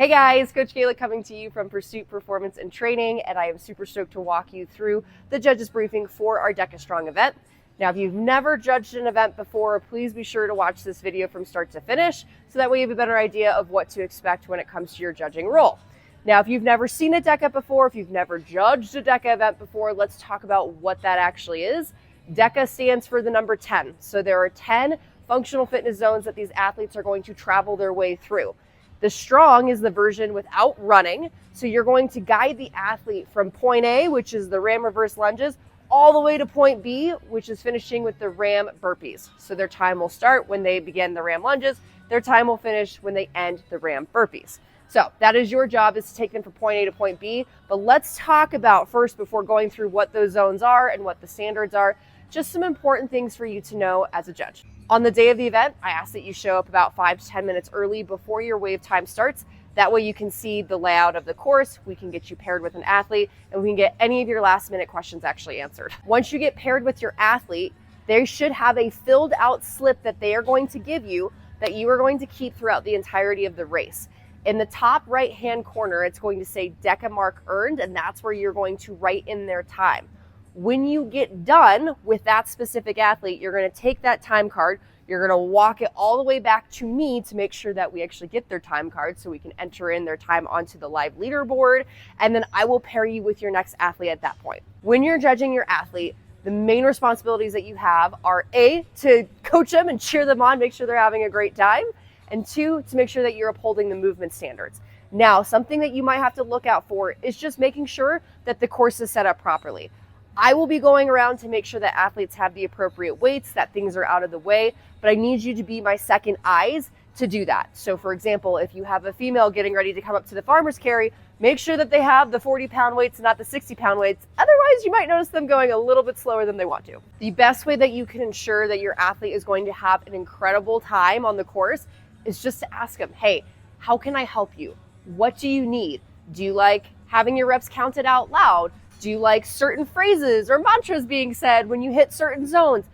Hey guys, Coach Kayla coming to you from Pursuit Performance and Training, and I am super stoked to walk you through the judges briefing for our DEKA Strong event. Now, if you've never judged an event before, please be sure to watch this video from start to finish, so that way you have a better idea of what to expect when it comes to your judging role. Now, if you've never seen a DEKA before, if you've never judged a DEKA event before, let's talk about what that actually is. DEKA stands for the number 10. So there are 10 functional fitness zones that these athletes are going to travel their way through. The strong is the version without running. So you're going to guide the athlete from point A, which is the RAM reverse lunges, all the way to point B, which is finishing with the RAM burpees. So their time will start when they begin the RAM lunges. Their time will finish when they end the RAM burpees. So that is your job, is to take them from point A to point B. But let's talk about first, before going through what those zones are and what the standards are, just some important things for you to know as a judge. On the day of the event, I ask that you show up about 5 to 10 minutes early before your wave time starts. That way you can see the layout of the course, we can get you paired with an athlete, and we can get any of your last minute questions actually answered. Once you get paired with your athlete, they should have a filled out slip that they are going to give you that you are going to keep throughout the entirety of the race. In the top right hand corner, it's going to say DEKA mark earned, and that's where you're going to write in their time. When you get done with that specific athlete, you're going to take that time card, you're going to walk it all the way back to me to make sure that we actually get their time card so we can enter in their time onto the live leaderboard, and then I will pair you with your next athlete at that point. When you're judging your athlete, the main responsibilities that you have are A, to coach them and cheer them on, make sure they're having a great time, and 2, to make sure that you're upholding the movement standards. Now, something that you might have to look out for is just making sure that the course is set up properly. I will be going around to make sure that athletes have the appropriate weights, that things are out of the way, but I need you to be my second eyes to do that. So for example, if you have a female getting ready to come up to the farmer's carry, make sure that they have the 40-pound weights and not the 60-pound weights. Otherwise, you might notice them going a little bit slower than they want to. The best way that you can ensure that your athlete is going to have an incredible time on the course is just to ask them, hey, how can I help you? What do you need? Do you like having your reps counted out loud? Do you like certain phrases or mantras being said when you hit certain zones?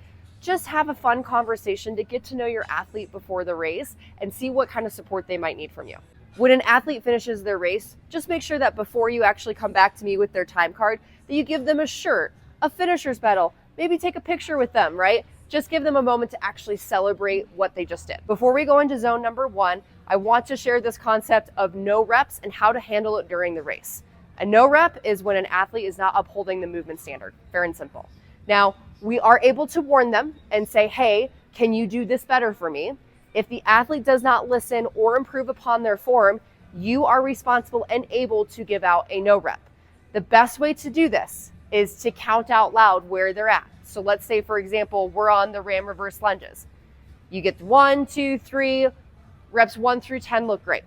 Just have a fun conversation to get to know your athlete before the race and see what kind of support they might need from you. When an athlete finishes their race, just make sure that before you actually come back to me with their time card, that you give them a shirt, a finisher's medal, maybe take a picture with them, right? Just give them a moment to actually celebrate what they just did. Before we go into zone number 1, I want to share this concept of no reps and how to handle it during the race. A no rep is when an athlete is not upholding the movement standard, fair and simple. Now, we are able to warn them and say, hey, can you do this better for me? If the athlete does not listen or improve upon their form, you are responsible and able to give out a no rep. The best way to do this is to count out loud where they're at. So let's say, for example, we're on the RAM reverse lunges. You get 1, 2, 3, reps 1 through 10 look great.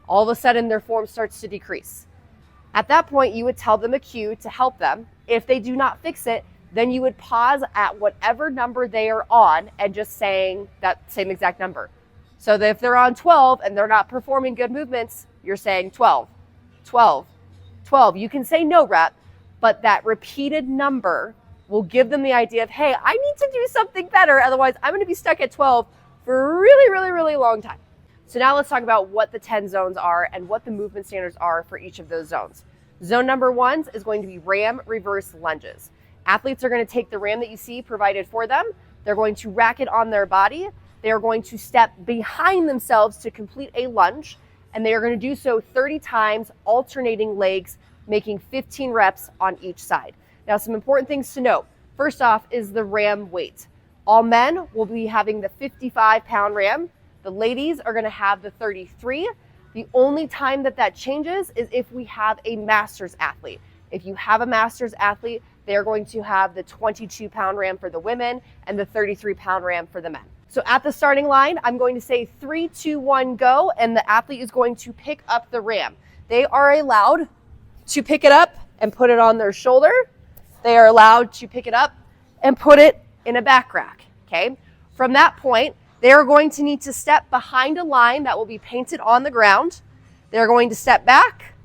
All of a sudden, their form starts to decrease. At that point, you would tell them a cue to help them. If they do not fix it, then you would pause at whatever number they are on and just saying that same exact number. So that if they're on 12 and they're not performing good movements, you're saying 12, 12, 12. You can say no rep, but that repeated number will give them the idea of, hey, I need to do something better. Otherwise, I'm going to be stuck at 12 for a really, really, really long time. So now let's talk about what the 10 zones are and what the movement standards are for each of those zones. Zone number 1 is going to be RAM reverse lunges. Athletes are going to take the RAM that you see provided for them. They're going to rack it on their body. They are going to step behind themselves to complete a lunge, and they are going to do so 30 times, alternating legs, making 15 reps on each side. Now, some important things to note. First off is the RAM weight. All men will be having the 55-pound RAM. The ladies are going to have the 33. The only time that changes is if we have a masters athlete. If you have a masters athlete, they're going to have the 22-pound RAM for the women and the 33-pound RAM for the men. So at the starting line, I'm going to say 3, 2, 1, go, and the athlete is going to pick up the RAM. They are allowed to pick it up and put it on their shoulder. They are allowed to pick it up and put it in a back rack, okay? From that point, they are going to need to step behind a line that will be painted on the ground. They're going to step back.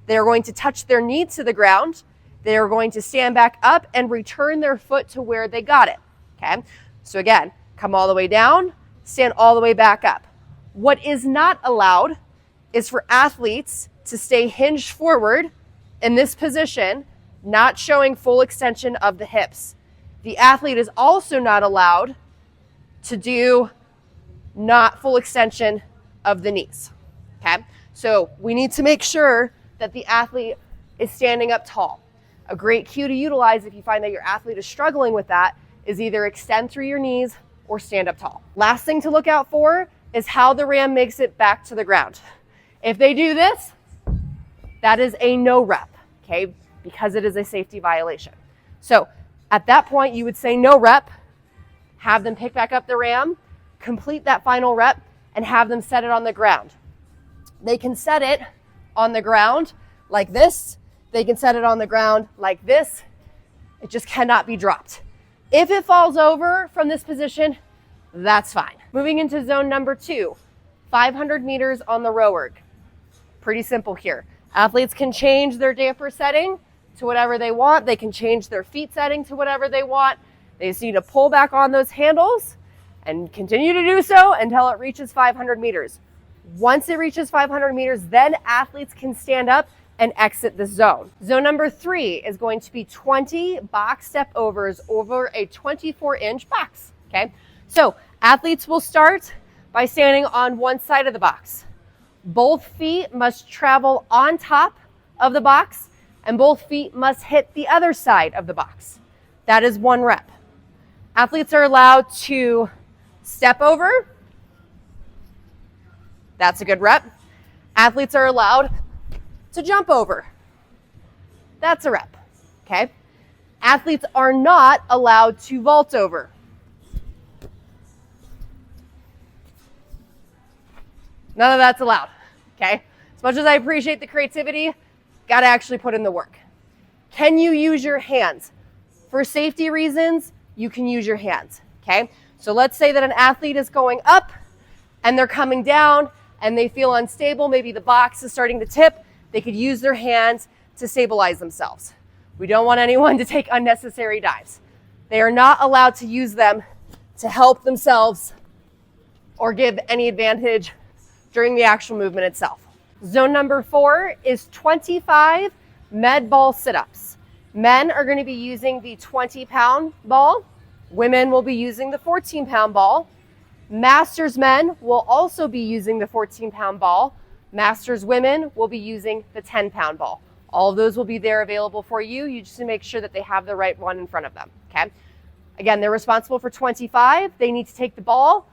They're going to touch their knee to the ground. They're going to stand back up and return their foot to where they got it, okay? So again, come all the way down, stand all the way back up. What is not allowed is for athletes to stay hinged forward in this position, not showing full extension of the hips. The athlete is also not allowed to do not full extension of the knees. Okay, so we need to make sure that the athlete is standing up tall. A great cue to utilize if you find that your athlete is struggling with that is either extend through your knees or stand up tall. Last thing to look out for is how the ram makes it back to the ground. If they do this, that is a no rep, okay, because it is a safety violation. So at that point, you would say no rep, have them pick back up the ram, complete that final rep, and have them set it on the ground. They can set it on the ground like this. They can set it on the ground like this. It just cannot be dropped. If it falls over from this position, that's fine. Moving into zone number 2, 500 meters on the row erg. Pretty simple here. Athletes can change their damper setting to whatever they want. They can change their feet setting to whatever they want. They just need to pull back on those handles and continue to do so until it reaches 500 meters. Once it reaches 500 meters, then athletes can stand up and exit the zone. Zone number 3 is going to be 20 box step overs over a 24-inch box, okay? So athletes will start by standing on one side of the box. Both feet must travel on top of the box, and both feet must hit the other side of the box. That is 1 rep. Athletes are allowed to step over. That's a good rep. Athletes are allowed to jump over. That's a rep, okay? Athletes are not allowed to vault over. None of that's allowed, okay? As much as I appreciate the creativity, got to actually put in the work. Can you use your hands? For safety reasons, you can use your hands, okay? So let's say that an athlete is going up and they're coming down and they feel unstable. Maybe the box is starting to tip. They could use their hands to stabilize themselves. We don't want anyone to take unnecessary dives. They are not allowed to use them to help themselves or give any advantage during the actual movement itself. Zone number 4 is 25 med ball sit-ups. Men are going to be using the 20-pound ball. Women will be using the 14-pound ball. Masters men will also be using the 14-pound ball. Masters women will be using the 10-pound ball. All of those will be there available for you. You just need to make sure that they have the right one in front of them, okay? Again, they're responsible for 25. They need to take the ball,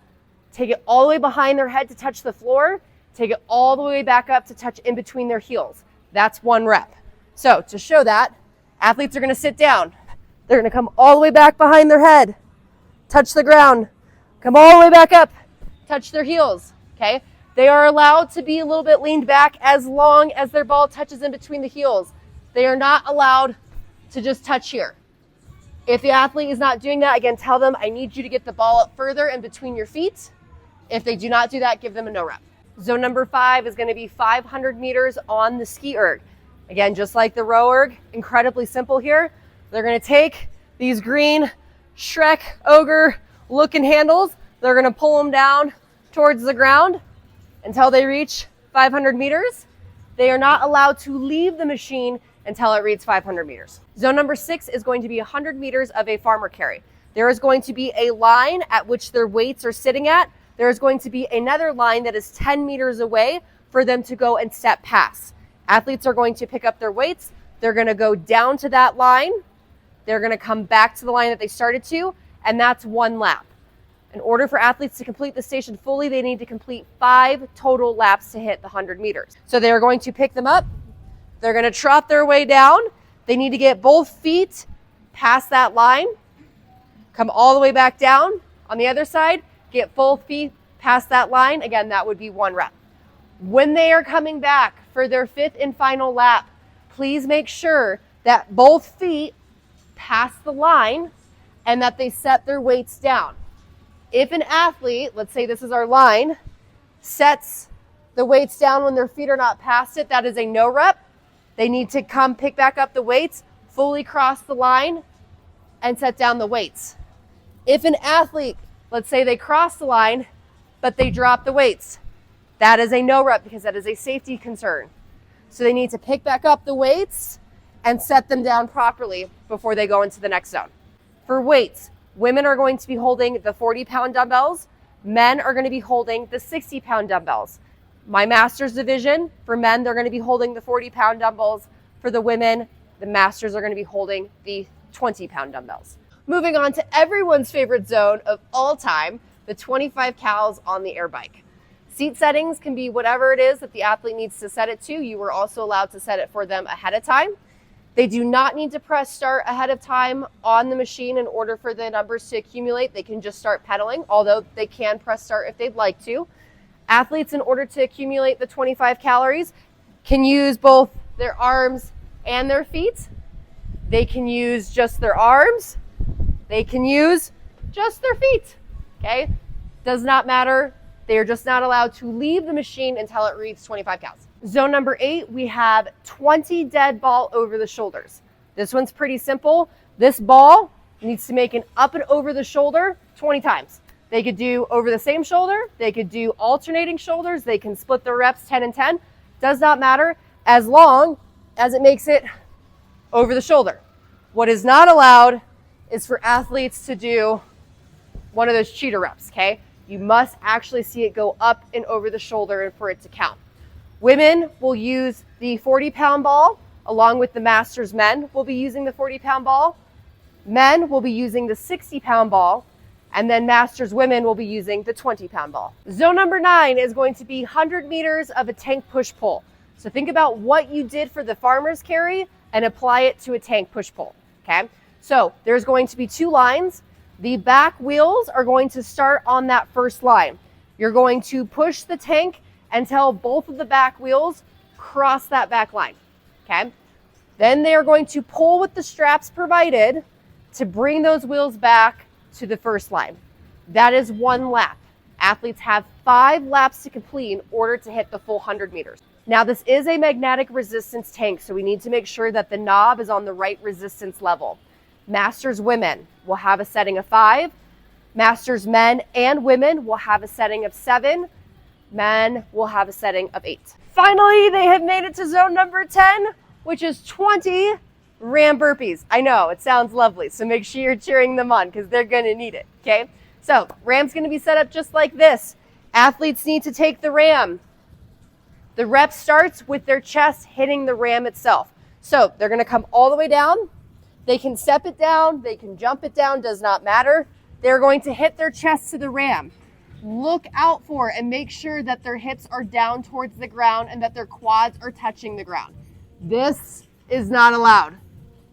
take it all the way behind their head to touch the floor, take it all the way back up to touch in between their heels. That's 1 rep. So to show that, athletes are going to sit down. They're going to come all the way back behind their head, touch the ground, come all the way back up, touch their heels, okay? They are allowed to be a little bit leaned back as long as their ball touches in between the heels. They are not allowed to just touch here. If the athlete is not doing that, again, tell them, I need you to get the ball up further in between your feet. If they do not do that, give them a no rep. Zone number 5 is going to be 500 meters on the ski erg. Again, just like the row erg, incredibly simple here. They're going to take these green Shrek ogre looking handles. They're going to pull them down towards the ground until they reach 500 meters. They are not allowed to leave the machine until it reaches 500 meters. Zone number 6 is going to be 100 meters of a farmer carry. There is going to be a line at which their weights are sitting at. There is going to be another line that is 10 meters away for them to go and step past. Athletes are going to pick up their weights. They're going to go down to that line. They're going to come back to the line that they started to, and that's 1 lap. In order for athletes to complete the station fully, they need to complete 5 total laps to hit the 100 meters. So they're going to pick them up. They're going to trot their way down. They need to get both feet past that line, come all the way back down on the other side, get both feet past that line. Again, that would be 1 rep. When they are coming back for their 5th and final lap, please make sure that both feet pass the line and that they set their weights down. If an athlete, let's say this is our line, sets the weights down when their feet are not past it, that is a no rep. They need to come pick back up the weights, fully cross the line, and set down the weights. If an athlete, let's say they cross the line, but they drop the weights, That is a no rep because that is a safety concern. So they need to pick back up the weights and set them down properly before they go into the next zone. For weights, women are going to be holding the 40-pound dumbbells. Men are going to be holding the 60-pound dumbbells. My master's division, for men, they're going to be holding the 40-pound dumbbells. For the women, the masters are going to be holding the 20-pound dumbbells. Moving on to everyone's favorite zone of all time, the 25 cals on the air bike. Seat settings can be whatever it is that the athlete needs to set it to. You are also allowed to set it for them ahead of time. They do not need to press start ahead of time on the machine in order for the numbers to accumulate. They can just start pedaling, although they can press start if they'd like to. Athletes, in order to accumulate the 25 calories, can use both their arms and their feet. They can use just their arms. They can use just their feet, okay? Does not matter. They are just not allowed to leave the machine until it reads 25 cals. Zone number 8, we have 20 dead ball over the shoulders. This one's pretty simple. This ball needs to make an up and over the shoulder 20 times. They could do over the same shoulder. They could do alternating shoulders. They can split their reps 10 and 10. Does not matter as long as it makes it over the shoulder. What is not allowed is for athletes to do one of those cheater reps, okay? You must actually see it go up and over the shoulder and for it to count. Women will use the 40-pound ball along with the masters. Men will be using the 40-pound ball. Men will be using the 60-pound ball, and then masters women will be using the 20-pound ball. Zone number 9 is going to be 100 meters of a tank push-pull. So think about what you did for the farmer's carry and apply it to a tank push-pull, okay? So there's going to be 2 lines. The back wheels are going to start on that first line. You're going to push the tank until both of the back wheels cross that back line, okay? Then they are going to pull with the straps provided to bring those wheels back to the first line. That is 1 lap. Athletes have 5 laps to complete in order to hit the full 100 meters. Now, this is a magnetic resistance tank, so we need to make sure that the knob is on the right resistance level. Masters women will have a setting of 5. Masters men and women will have a setting of 7. Men will have a setting of 8. Finally, they have made it to zone number 10, which is 20 RAM burpees. I know, it sounds lovely, so make sure you're cheering them on because they're going to need it, okay? So RAM's going to be set up just like this. Athletes need to take the RAM. The rep starts with their chest hitting the RAM itself. So they're going to come all the way down. They can step it down. They can jump it down. Does not matter. They're going to hit their chest to the RAM. Look out for and make sure that their hips are down towards the ground and that their quads are touching the ground. This is not allowed.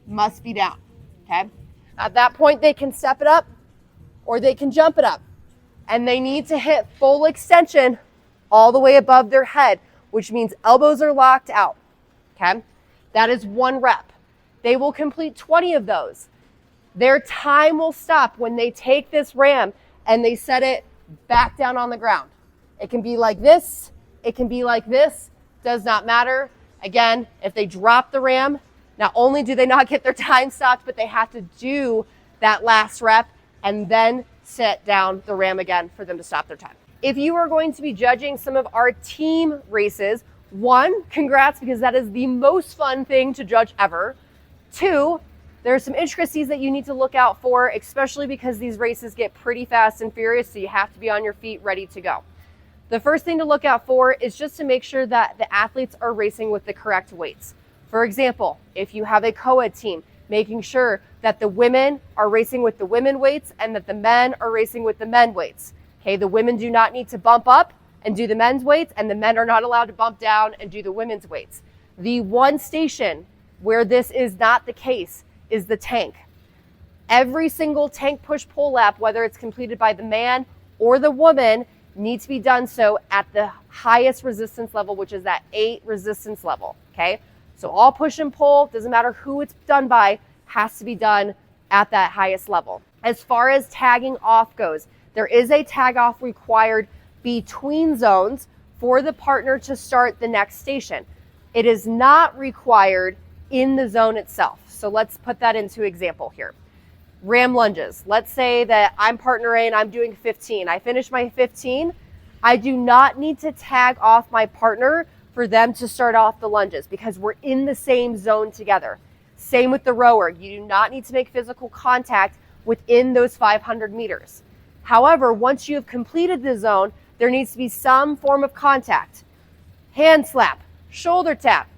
Must be down, okay? At that point, they can step it up or they can jump it up. And they need to hit full extension all the way above their head, which means elbows are locked out, okay? That is 1 rep. They will complete 20 of those. Their time will stop when they take this RAM and they set it back down on the ground. It can be like this. It can be like this. Does not matter. Again, if they drop the RAM, not only do they not get their time stopped, but they have to do that last rep and then set down the RAM again for them to stop their time. If you are going to be judging some of our team races, 1, congrats, because that is the most fun thing to judge ever. 2, there are some intricacies that you need to look out for, especially because these races get pretty fast and furious, so you have to be on your feet ready to go. The first thing to look out for is just to make sure that the athletes are racing with the correct weights. For example, if you have a co-ed team, making sure that the women are racing with the women weights and that the men are racing with the men weights. Okay, the women do not need to bump up and do the men's weights, and the men are not allowed to bump down and do the women's weights. The one station where this is not the case is the tank. Every single tank push-pull lap, whether it's completed by the man or the woman, needs to be done so at the highest resistance level, which is that 8 resistance level, okay? So all push and pull, doesn't matter who it's done by, has to be done at that highest level. As far as tagging off goes, there is a tag off required between zones for the partner to start the next station. It is not required in the zone itself. So let's put that into example here. RAM lunges. Let's say that I'm partner A and I'm doing 15. I finish my 15. I do not need to tag off my partner for them to start off the lunges because we're in the same zone together. Same with the rower. You do not need to make physical contact within those 500 meters. However, once you have completed the zone, there needs to be some form of contact. Hand slap, shoulder tap,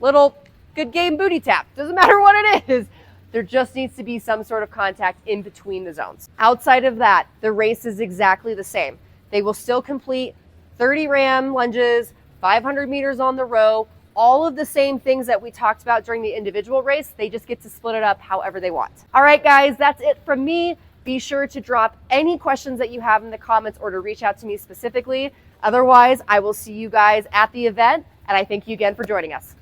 little good game booty tap. Doesn't matter what it is. There just needs to be some sort of contact in between the zones. Outside of that, the race is exactly the same. They will still complete 30 ram lunges, 500 meters on the row, all of the same things that we talked about during the individual race. They just get to split it up however they want. All right, guys, that's it from me. Be sure to drop any questions that you have in the comments or to reach out to me specifically. Otherwise, I will see you guys at the event, and I thank you again for joining us.